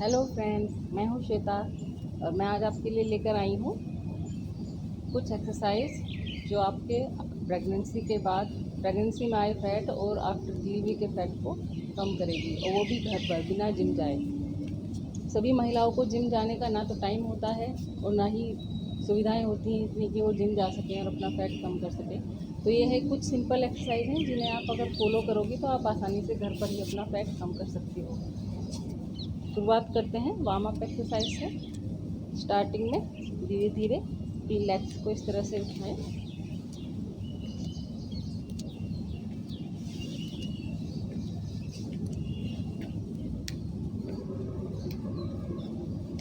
Hello friends, मैं हूँ श्वेता और मैं आज आपके लिए लेकर आई हूँ कुछ एक्सरसाइज जो आपके प्रेगनेंसी में आए फैट और आफ्टर डिलीवरी के फैट को कम करेगी, और वो भी घर पर बिना जिम जाए। सभी महिलाओं को जिम जाने का ना तो टाइम होता है और ना ही सुविधाएं होती हैं इतनी कि वो जिम जा सकें और अपना फैट कम कर सकें। तो ये है कुछ सिंपल एक्सरसाइज हैं जिन्हें आप अगर फॉलो करोगी तो आप आसानी से घर पर ही अपना फैट कम कर सकती हो। शुरुआत करते हैं वार्म अप एक्सरसाइज से। स्टार्टिंग में धीरे धीरे 3 लेग्स को इस तरह से उठाएं।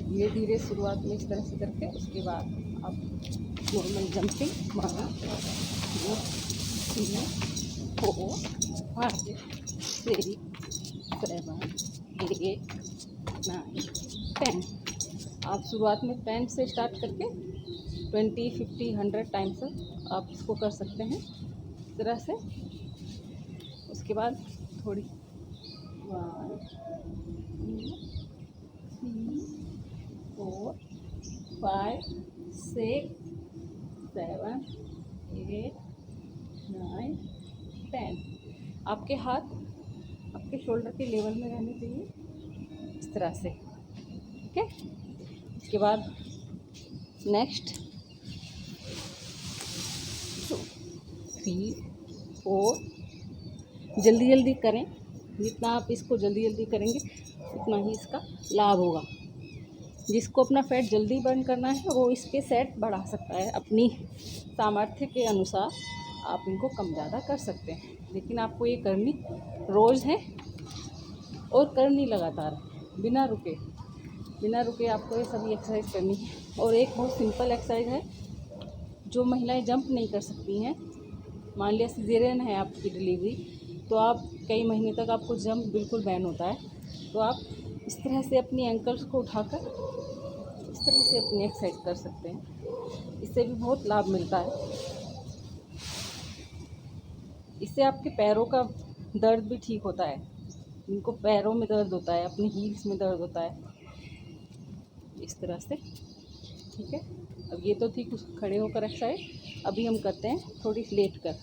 धीरे धीरे शुरुआत में इस तरह से करके उसके बाद आप नॉर्मल जंपिंग मारना। 2 3 4 5 6 7 8 9 10। आप शुरुआत में 10 से स्टार्ट करके 20 50 100 टाइम्स तक आप इसको कर सकते हैं इस तरह से। उसके बाद थोड़ी 1 2 3 4 5 6 7 8 9 10। आपके हाथ आपके शोल्डर के लेवल में रहने चाहिए इस तरह से। ठीक है। इसके बाद नेक्स्ट 2 3 4। जल्दी जल्दी करें, जितना आप इसको जल्दी जल्दी करेंगे उतना ही इसका लाभ होगा। जिसको अपना फैट जल्दी बर्न करना है वो इसके सेट बढ़ा सकता है, अपनी सामर्थ्य के अनुसार आप इनको कम ज़्यादा कर सकते हैं, लेकिन आपको ये करनी रोज़ है और करनी लगातार बिना रुके आपको ये सभी एक्सरसाइज करनी है। और एक बहुत सिंपल एक्सरसाइज है जो महिलाएं जंप नहीं कर सकती हैं। मान लिया सिजेरियन है आपकी डिलीवरी, तो आप कई महीने तक आपको जंप बिल्कुल बैन होता है, तो आप इस तरह से अपनी एंकल्स को उठाकर इस तरह से अपनी एक्सरसाइज कर सकते हैं। इससे भी बहुत लाभ मिलता है। इससे आपके पैरों का दर्द भी ठीक होता है। जिनको पैरों में दर्द होता है, अपनी हील्स में दर्द होता है, इस तरह से। ठीक है। अब ये तो थी कुछ खड़े होकर एक्सरसाइज। अभी हम करते हैं थोड़ी लेट कर,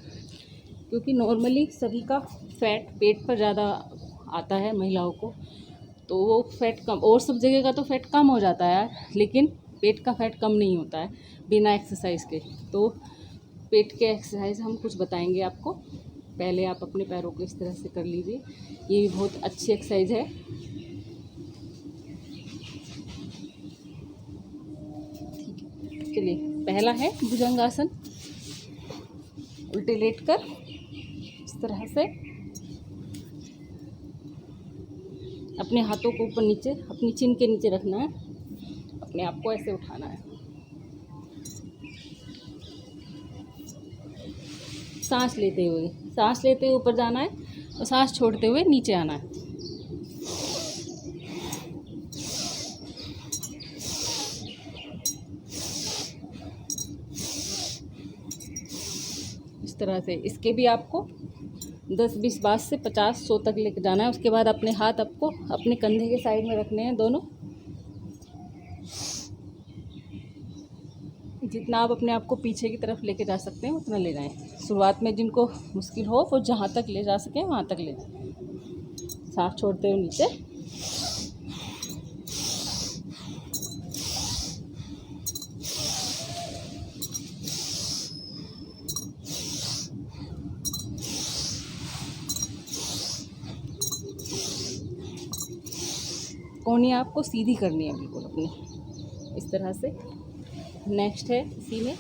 क्योंकि नॉर्मली सभी का फैट पेट पर ज़्यादा आता है महिलाओं को, तो वो फैट कम, और सब जगह का तो फैट कम हो जाता है, लेकिन पेट का फैट कम नहीं होता है बिना एक्सरसाइज के। तो पेट के एक्सरसाइज हम कुछ बताएंगे आपको। पहले आप अपने पैरों को इस तरह से कर लीजिए, ये भी बहुत अच्छी एक्सरसाइज है। चलिए, पहला है भुजंगासन। उल्टे लेट कर इस तरह से अपने हाथों को ऊपर नीचे अपनी चिन के नीचे रखना है, अपने आप को ऐसे उठाना है। सांस लेते हुए ऊपर जाना है और सांस छोड़ते हुए नीचे आना है। इस तरह से इसके भी आपको 10 20 बार से 50 100 तक लेकर जाना है। उसके बाद अपने हाथ आपको अपने कंधे के साइड में रखने हैं दोनों। जितना आप अपने आप को पीछे की तरफ लेके जा सकते हैं उतना ले जाएं। शुरुआत में जिनको मुश्किल हो वो जहाँ तक ले जा सकें वहाँ तक ले जाएं। सांस छोड़ते हुए नीचे। कोहनी आपको सीधी करनी है बिल्कुल अपनी, इस तरह से। नेक्स्ट है इसी में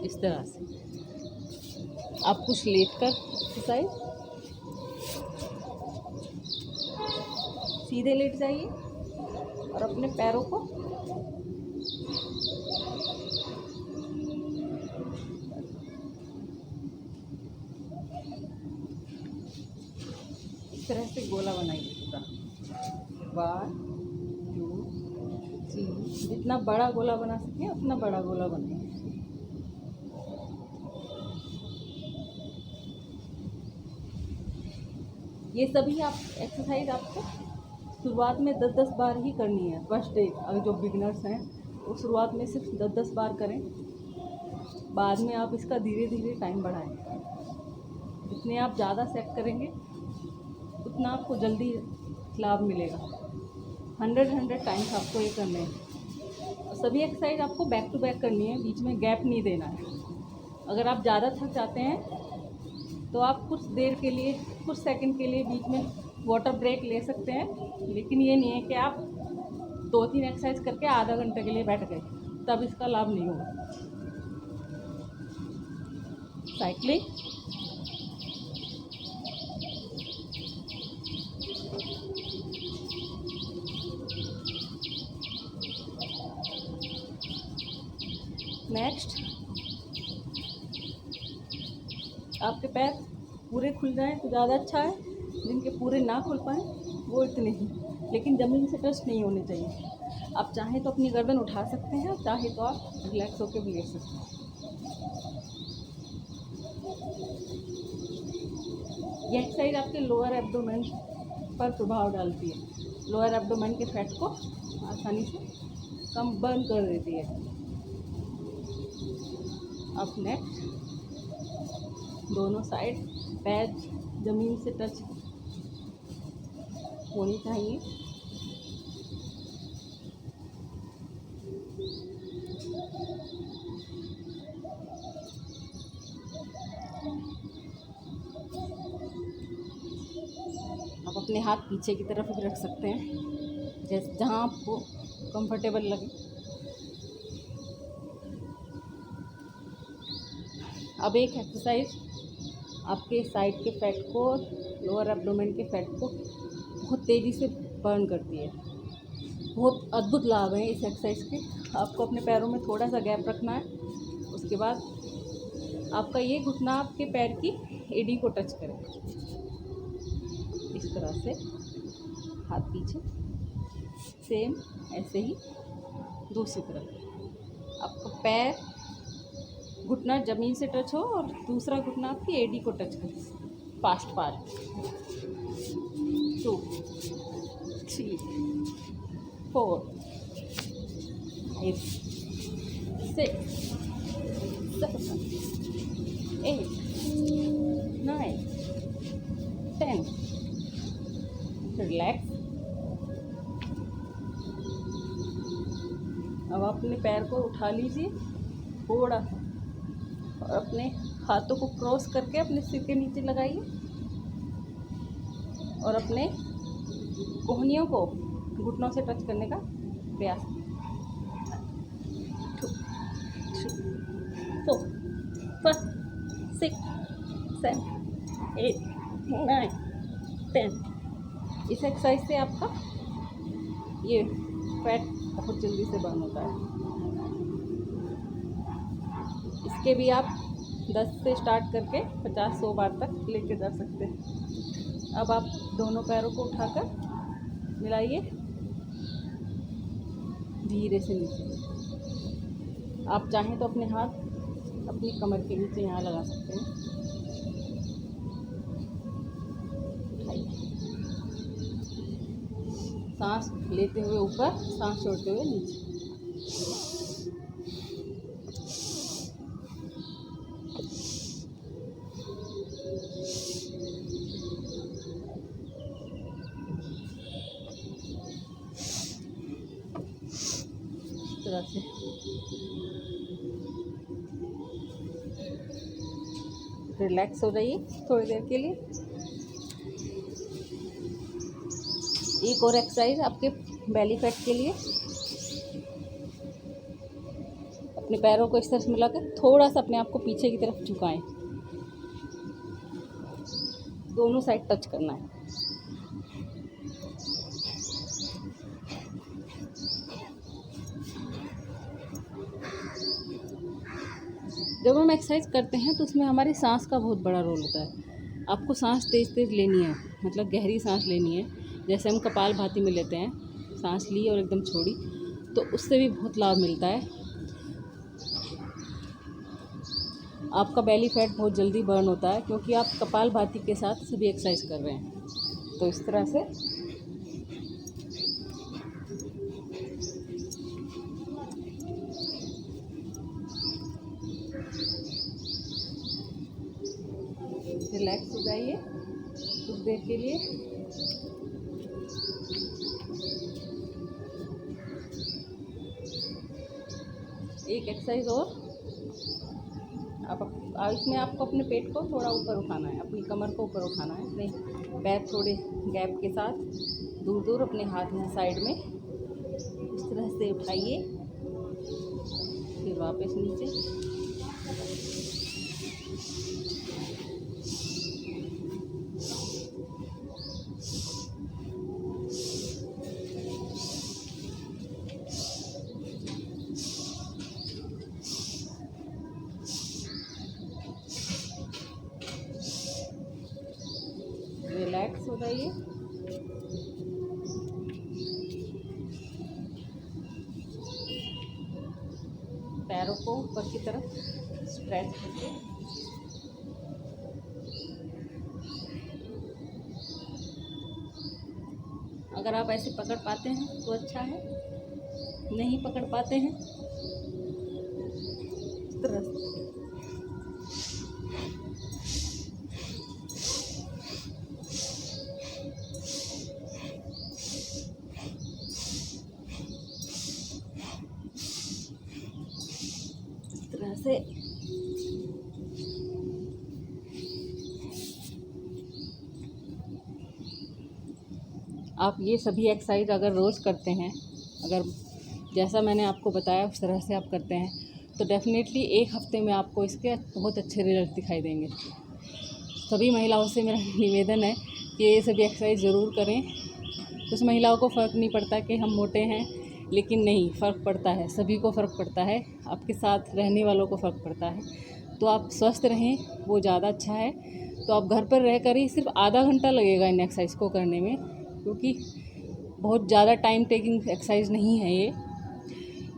इस तरह से आप कुछ लेट कर एक्सरसाइज, सीधे लेट जाइए और अपने पैरों को तरह से गोला बनाइए पूरा। 1 2 3, जितना बड़ा गोला बना सकें उतना बड़ा गोला बनाइए। ये सभी आप एक्सरसाइज आपको शुरुआत में 10-10 बार ही करनी है। फर्स्ट डे अगर जो बिगनर्स हैं वो शुरुआत में सिर्फ 10-10 बार करें, बाद में आप इसका धीरे धीरे टाइम बढ़ाएं। जितने आप ज़्यादा सेट करेंगे उतना आपको जल्दी लाभ मिलेगा। 100 टाइम्स आपको ये करने हैं। और सभी एक्सरसाइज आपको बैक टू बैक करनी है, बीच में गैप नहीं देना है। अगर आप ज़्यादा थक जाते हैं तो आप कुछ देर के लिए, कुछ सेकंड के लिए बीच में वाटर ब्रेक ले सकते हैं, लेकिन ये नहीं है कि आप 2-3 एक्सरसाइज करके आधा घंटे के लिए बैठ गए, तब इसका लाभ नहीं होगा। साइक्लिंग, नेक्स्ट आपके पैर पूरे खुल जाएं तो ज़्यादा अच्छा है। जिनके पूरे ना खुल पाएँ वो इतने ही, लेकिन ज़मीन से टच नहीं होने चाहिए। आप चाहें तो अपनी गर्दन उठा सकते हैं, चाहे तो आप रिलैक्स होकर भी लेट सकते हैं। ये एक्सरसाइज आपके लोअर एब्डोमेन पर प्रभाव डालती है। लोअर एब्डोमेन के फैट को आसानी से कम बर्न कर देती है। अब नेक्स्ट, दोनों साइड पैर ज़मीन से टच होनी चाहिए। आप अपने हाथ पीछे की तरफ भी रख सकते हैं, जैसे जहाँ आपको कंफर्टेबल लगे। अब एक एक्सरसाइज आपके साइड के फैट को, लोअर एब्डोमेन के फैट को बहुत तेज़ी से बर्न करती है। बहुत अद्भुत लाभ हैं इस एक्सरसाइज के। आपको अपने पैरों में थोड़ा सा गैप रखना है, उसके बाद आपका ये घुटना आपके पैर की एडी को टच करे। इस तरह से हाथ पीछे, सेम ऐसे ही दूसरी तरफ। आपका पैर घुटना ज़मीन से टच हो और दूसरा घुटना आपकी एडी को टच करे। फास्ट 2 3 4 5 6 7 8 9 10। रिलैक्स। अब अपने पैर को उठा लीजिए थोड़ा सा और अपने हाथों को क्रॉस करके अपने सिर के नीचे लगाइए और अपने कोहनियों को घुटनों से टच करने का प्रयास। 2 3 4 5 6 7 8 9 10। इस एक्सरसाइज से आपका ये फैट बहुत जल्दी से बर्न होता है। इसके भी आप 10 से स्टार्ट करके 50-100 बार तक लेके जा सकते हैं। अब आप दोनों पैरों को उठाकर मिलाइए धीरे से नीचे। आप चाहें तो अपने हाथ अपनी कमर के नीचे यहाँ लगा सकते हैं। सांस लेते हुए ऊपर, सांस छोड़ते हुए नीचे। इस तरह से रिलैक्स हो जाइए थोड़ी देर के लिए। एक और एक्सरसाइज आपके बेली फैट के लिए। अपने पैरों को इस तरह से मिलाकर थोड़ा सा अपने आप को पीछे की तरफ झुकाएं। दोनों साइड टच करना है। जब हम एक्सरसाइज करते हैं तो उसमें हमारी सांस का बहुत बड़ा रोल होता है। आपको सांस तेज़ तेज़ लेनी है। मतलब गहरी सांस लेनी है, जैसे हम कपालभाति में लेते हैं, सांस ली और एकदम छोड़ी, तो उससे भी बहुत लाभ मिलता है। आपका बेली फैट बहुत जल्दी बर्न होता है क्योंकि आप कपालभाति के साथ सभी एक्सरसाइज कर रहे हैं। तो इस तरह से रिलैक्स हो जाइए कुछ देर के लिए। एक एक्सरसाइज और, इसमें आपको अपने पेट को थोड़ा ऊपर उठाना है, अपनी कमर को ऊपर उठाना है, अपने पैर थोड़े गैप के साथ दूर दूर, अपने हाथ में साइड में इस तरह से उठाइए, फिर वापस नीचे। रिलैक्स हो जाइए। पैरों को ऊपर की तरफ स्ट्रेच करके अगर आप ऐसे पकड़ पाते हैं तो अच्छा है, नहीं पकड़ पाते हैं इस तरह से से आप ये सभी एक्सरसाइज अगर रोज़ करते हैं, अगर जैसा मैंने आपको बताया उस तरह से आप करते हैं, तो डेफ़िनेटली एक हफ्ते में आपको इसके बहुत अच्छे रिजल्ट दिखाई देंगे। सभी महिलाओं से मेरा निवेदन है कि ये सभी एक्सरसाइज ज़रूर करें। कुछ महिलाओं को फ़र्क नहीं पड़ता कि हम मोटे हैं, लेकिन नहीं, फ़र्क पड़ता है, सभी को फ़र्क पड़ता है, आपके साथ रहने वालों को फ़र्क पड़ता है। तो आप स्वस्थ रहें, वो ज़्यादा अच्छा है। तो आप घर पर रहकर ही सिर्फ आधा घंटा लगेगा इन एक्सरसाइज को करने में, क्योंकि बहुत ज़्यादा टाइम टेकिंग एक्सरसाइज नहीं है ये।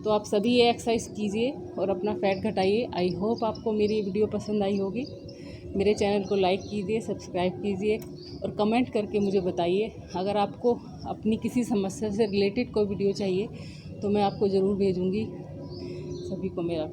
तो आप सभी ये एक्सरसाइज कीजिए और अपना फैट घटाइए। आई होप आपको मेरी वीडियो पसंद आई होगी। मेरे चैनल को लाइक कीजिए, सब्सक्राइब कीजिए और कमेंट करके मुझे बताइए। अगर आपको अपनी किसी समस्या से रिलेटेड कोई वीडियो चाहिए तो मैं आपको ज़रूर भेजूँगी। सभी को मेरा